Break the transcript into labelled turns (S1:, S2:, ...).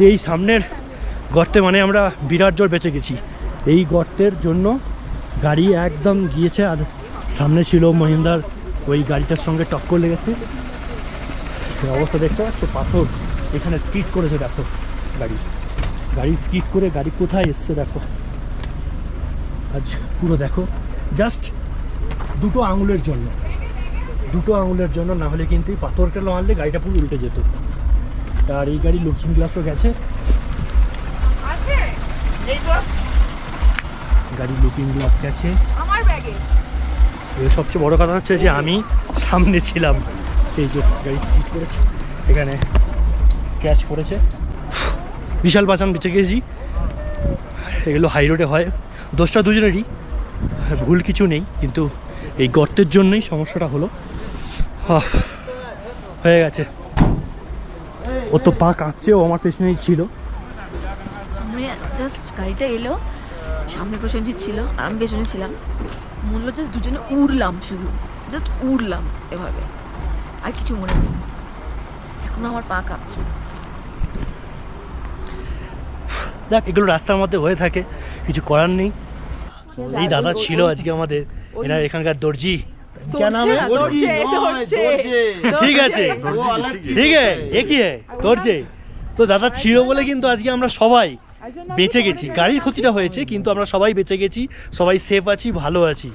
S1: এই সামনের গর্তে মানে আমরা বিরাট জোর বেঁচে গেছি। এই গর্তের জন্য গাড়ি একদম গিয়েছে, আর সামনে ছিল মহিন্দ্রার ওই গাড়িটার সঙ্গে টক্কর লেগেছে। অবস্থা দেখতে পাচ্ছ, পাথর এখানে স্কিড করেছে, দেখো গাড়ি স্কিড করে গাড়ি কোথায় এসছে দেখো। আজ পুরো দেখো, জাস্ট দুটো আঙুলের জন্য, না হলে কিন্তু পাথরটা মারলে গাড়িটা পুরো উল্টে যেত। আর এই গাড়ি লুকিং গ্লাসও গেছে, গাড়ি লুকিং গ্লাস গেছে আমার ব্যাগে। সবচেয়ে বড় কথা হচ্ছে যে আমি সামনে ছিলাম, এই যে গাড়ি স্কিড করেছে, এখানে স্ক্র্যাচ করেছে। বিশাল বাঁচান বেঁচে গেছি। এগুলো হাই রোডে হয়, দোষটা দুজনেরই, ভুল কিছু নেই, কিন্তু এই গর্তের জন্যই সমস্যাটা হলো। হয়ে গেছে। ও তো পা কাঁপছে, ও আমার পেছনেই ছিল।
S2: আমি জাস্ট গাড়িটা এলো, সামনে প্রসেনজিৎ ছিল, আমি পেছনে ছিলাম, মনে হলো জাস্ট দুজনে উড়লাম, শুধু জাস্ট উড়লাম এভাবে, আর কিছু মনে নেই। এখন আমার পা কাঁপছে।
S1: দেখ, এগুলো রাস্তার মধ্যে হয়ে থাকে, কিছু করার নেই। এই দাদা ছিল আজকে আমাদের, এরা এখানকার দর্জি। ঠিক আছে, ঠিক আছে, একই দর্জে। তো দাদা ছিল বলে কিন্তু আজকে আমরা সবাই বেঁচে গেছি। গাড়ির ক্ষতিটা হয়েছে, কিন্তু আমরা সবাই বেঁচে গেছি, সবাই সেফ আছি, ভালো আছি।